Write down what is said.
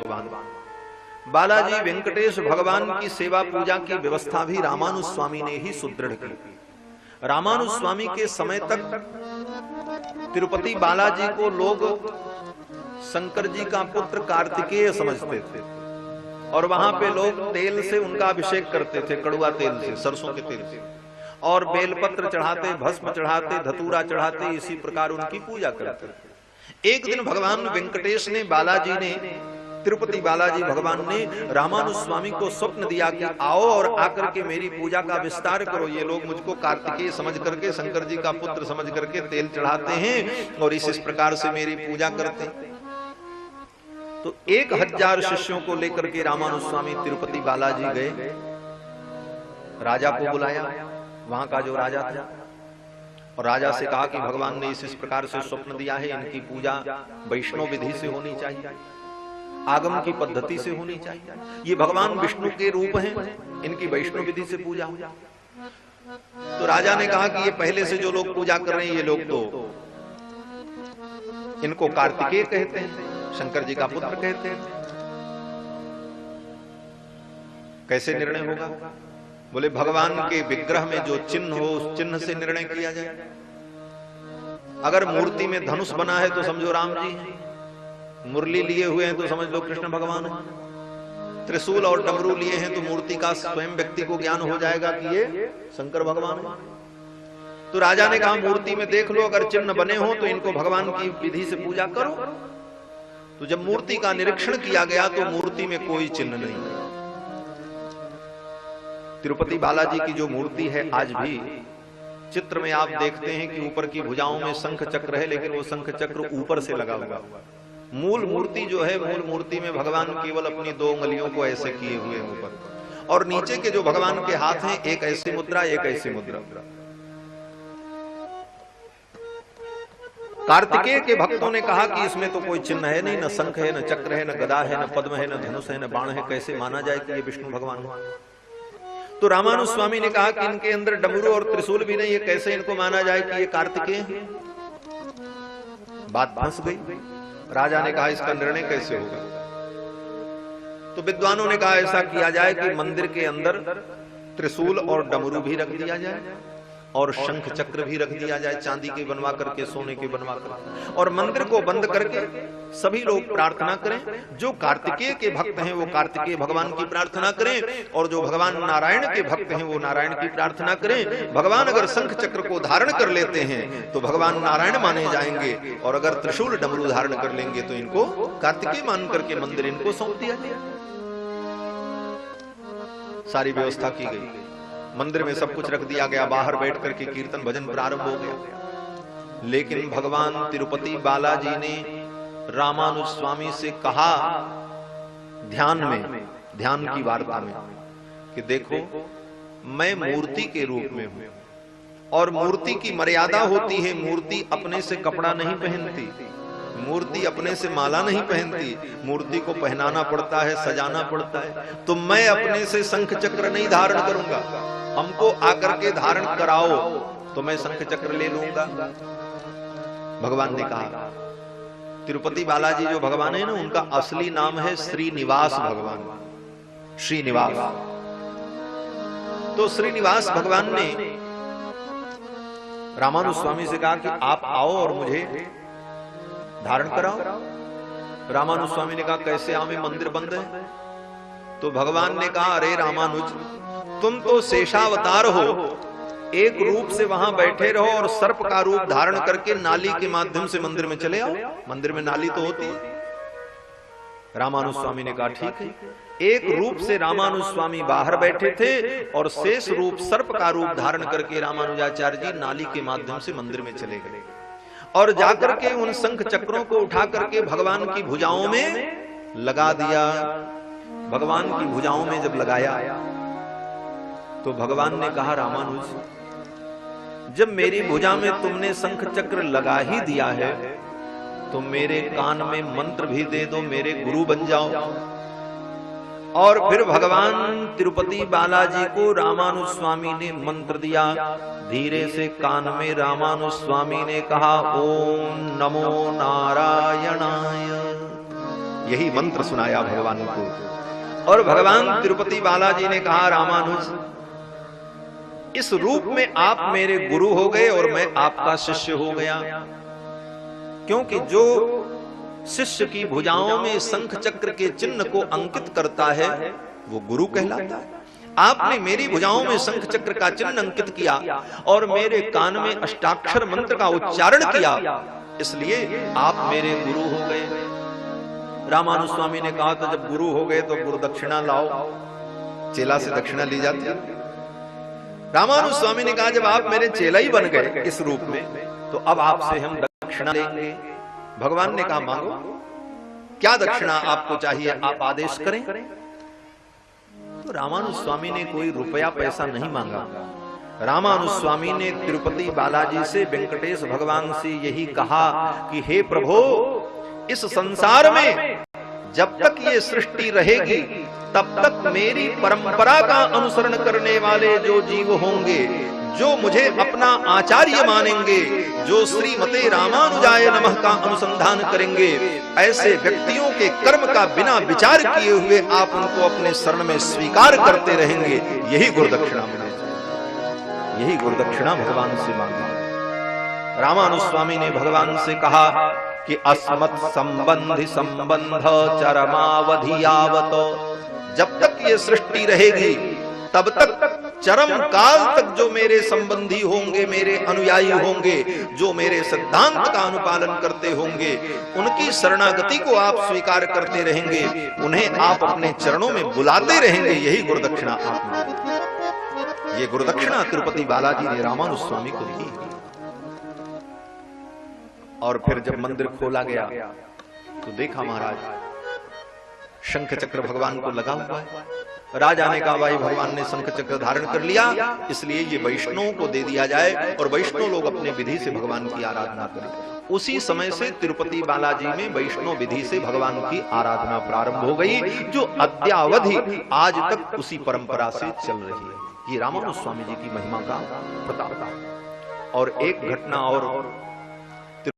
भगवान। बालाजी वेंकटेश भगवान की सेवा पूजा की व्यवस्था भी रामानुज स्वामी ने ही सुदृढ़ की। रामानुज स्वामी के समय तक तिरुपति बालाजी को लोग शंकर जी का पुत्र कार्तिकेय समझते थे और वहां पे लोग तेल से उनका अभिषेक करते थे, कड़ुआ तेल से, सरसों के तेल से, और बेलपत्र चढ़ाते, भस्म चढ़ाते, धतूरा चढ़ाते, इसी प्रकार उनकी पूजा करते थे। एक दिन भगवान वेंकटेश ने, बालाजी ने, तिरुपति बालाजी भगवान ने रामानुज स्वामी को स्वप्न दिया कि आओ और आकर के मेरी पूजा का विस्तार करो। ये लोग मुझको कार्तिकेय समझ करके, शंकर जी का पुत्र समझ करके तेल चढ़ाते हैं और इस प्रकार से मेरी पूजा करते हैं। तो 1000 शिष्यों को लेकर के रामानुज स्वामी तिरुपति बालाजी गए। राजा को बुलाया, वहां का जो राजा था, और राजा से कहा कि भगवान ने इस प्रकार से स्वप्न दिया है, इनकी पूजा वैष्णव विधि से होनी चाहिए, आगम की पद्धति से होनी चाहिए। ये भगवान विष्णु के रूप हैं, इनकी वैष्णव विधि से पूजा हो। तो राजा ने कहा कि ये पहले से जो लोग पूजा कर रहे हैं, ये लोग तो इनको कार्तिकेय कहते हैं, शंकर जी का पुत्र कहते हैं, कैसे निर्णय होगा? बोले भगवान के विग्रह में जो चिन्ह हो, उस चिन्ह से निर्णय किया जाए। अगर मूर्ति में धनुष बना है तो समझो राम जी हैं, मुरली लिए हुए हैं तो समझ लो कृष्ण भगवान है, त्रिशूल और डमरू लिए हैं तो मूर्ति का स्वयं व्यक्ति को ज्ञान हो जाएगा कि ये शंकर भगवान है। तो राजा ने कहा मूर्ति में देख लो, अगर चिन्ह बने हो तो इनको भगवान की विधि से पूजा करो। तो जब मूर्ति का निरीक्षण किया गया तो मूर्ति में कोई चिन्ह नहीं। तिरुपति बालाजी की जो मूर्ति है, आज भी चित्र में आप देखते हैं कि ऊपर की भुजाओं में शंख चक्र है, लेकिन वो शंख चक्र ऊपर से लगा हुआ। मूल मूर्ति जो है, मूल मूर्ति में भगवान केवल अपनी 2 उंगलियों को ऐसे किए हुए हैं ऊपर, और नीचे के जो भगवान के हाथ हैं, एक ऐसी मुद्रा, एक ऐसी मुद्रा। कार्तिकेय के भक्तों ने कहा कि इसमें तो कोई चिन्ह है नहीं, न शंख है, न चक्र है, न गदा है, न पद्म है, न धनुष है, न बाण है, कैसे माना जाए कि ये विष्णु भगवान है? तो रामानुज स्वामी ने कहा कि इनके अंदर डमरू और त्रिशूल भी नहीं है, कैसे इनको माना जाए कि ये कार्तिकेय है? बात फंस गई। राजा ने कहा इसका निर्णय कैसे होगा? तो विद्वानों ने कहा ऐसा किया जाए कि मंदिर के अंदर त्रिशूल और डमरू भी रख दिया जाए और शंख चक्र भी रख दिया जाए, चांदी के बनवा करके, सोने के बनवा करके, और मंदिर को बंद करके सभी लोग प्रार्थना करें। जो कार्तिकेय के भक्त हैं वो कार्तिकेय भगवान की प्रार्थना करें, और जो भगवान नारायण के भक्त हैं वो नारायण की प्रार्थना करें। भगवान अगर शंख चक्र को धारण कर लेते हैं तो भगवान नारायण माने जाएंगे, और अगर त्रिशूल डमरू धारण कर लेंगे तो इनको कार्तिकेय मान करके मंदिर इनको सौंप दिया जाए। सारी व्यवस्था की गई, मंदिर में सब कुछ रख दिया गया, बाहर बैठ करके कीर्तन भजन प्रारंभ हो गया। लेकिन भगवान तिरुपति बालाजी ने रामानुज स्वामी से कहा ध्यान की वार्ता में कि देखो मैं मूर्ति के रूप में हूं, और मूर्ति की मर्यादा होती है। मूर्ति अपने से कपड़ा नहीं पहनती, मूर्ति अपने से माला नहीं पहनती, मूर्ति को पहनाना पड़ता है, सजाना पड़ता है। तो मैं अपने से शंख चक्र नहीं धारण करूंगा, हमको आकर के धारण कराओ तो मैं शंख चक्र ले लूंगा। भगवान ने कहा, तिरुपति बालाजी जो भगवान है ना, उनका असली नाम है श्रीनिवास भगवान, श्रीनिवास। तो श्रीनिवास भगवान ने रामानुज स्वामी से कहा कि आप आओ और मुझे धारण कराओ। रामानुज स्वामी ने कहा कैसे आवे, मंदिर बंद है। तो भगवान ने कहा अरे रामानुज, तुम तो शेषावतार हो, एक रूप से वहां बैठे रहो और सर्प का रूप धारण करके नाली के माध्यम से मंदिर में चले आओ। मंदिर में नाली तो होती है। रामानुज स्वामी ने कहा ठीक है। एक रूप से रामानुज स्वामी बाहर बैठे थे और शेष रूप सर्प का रूप धारण करके रामानुजाचार्य जी नाली के माध्यम से मंदिर में चले गए, और जाकर के उन शंख चक्रों को उठा करके भगवान की भुजाओं में लगा दिया। भगवान की भुजाओं में जब लगाया तो भगवान ने कहा रामानुज, जब मेरी भुजा में तुमने शंख चक्र लगा ही दिया है तो मेरे कान में मंत्र भी दे दो, मेरे गुरु बन जाओ। और फिर भगवान तिरुपति बालाजी को रामानुज स्वामी ने मंत्र दिया। धीरे से कान में रामानुज स्वामी ने कहा ओम नमो नारायणाय। यही मंत्र सुनाया भगवान को। और भगवान तिरुपति बालाजी ने कहा, रामानुज इस रूप में आप मेरे गुरु हो गए और मैं आपका शिष्य हो गया, क्योंकि जो शिष्य की भुजाओं में शंख चक्र के चिन्ह को अंकित करता है वो गुरु कहलाता है। आपने मेरी भुजाओं में शंख चक्र का चिन्ह अंकित किया और मेरे कान में अष्टाक्षर मंत्र का उच्चारण किया, इसलिए आप मेरे गुरु हो गए। रामानुज स्वामी ने कहा, तो जब गुरु हो गए तो गुरु दक्षिणा लाओ। चेला से दक्षिणा ली जाती है। रामानुज स्वामी ने कहा, जब आप मेरे चेला ही बन गए इस रूप में, तो अब आपसे हम दक्षिणा लेंगे। भगवान ने कहा, मांगो, क्या दक्षिणा आपको चाहिए, आप आदेश करें। तो रामानुज स्वामी ने कोई रुपया पैसा नहीं मांगा। रामानुज स्वामी ने तिरुपति बालाजी से, वेंकटेश भगवान से यही कहा कि हे प्रभु, इस संसार में जब तक ये सृष्टि रहेगी तब तक मेरी परंपरा का अनुसरण करने वाले जो जीव होंगे, जो मुझे अपना आचार्य मानेंगे, जो श्रीमते रामानुजाय नमः का अनुसंधान करेंगे, ऐसे व्यक्तियों के कर्म का बिना विचार किए हुए आप उनको अपने शरण में स्वीकार करते रहेंगे। यही गुरुदक्षिणा मिले, यही गुरुदक्षिणा भगवान से मांगी। रामानुज स्वामी ने भगवान से कहा कि अस्मत् संबंधि संबंध चरमावधि यावत, जब तक ये सृष्टि रहेगी तब तक चरम काल तक जो मेरे संबंधी होंगे, मेरे अनुयायी होंगे, जो मेरे सिद्धांत का अनुपालन करते होंगे, उनकी शरणागति को आप स्वीकार करते रहेंगे, उन्हें आप अपने चरणों में बुलाते रहेंगे। यही गुरुदक्षिणा आप, ये गुरुदक्षिणा तिरुपति बालाजी ने रामानुज स्वामी को दी। और फिर जब मंदिर खोला गया तो देखा महाराज शंख चक्र भगवान को लगा हुआ है। राजा ने कहा, भाई भगवान ने शंख चक्र धारण कर लिया, इसलिए ये वैष्णवों को दे दिया जाए और वैष्णव लोग अपने विधि से भगवान की आराधना करें। उसी समय से तिरुपति बालाजी में वैष्णव विधि से भगवान की आराधना प्रारंभ हो गई, जो अद्यावधि आज तक उसी परंपरा से चल रही है। ये रामानुज स्वामी जी की महिमा का प्रताप। और एक घटना और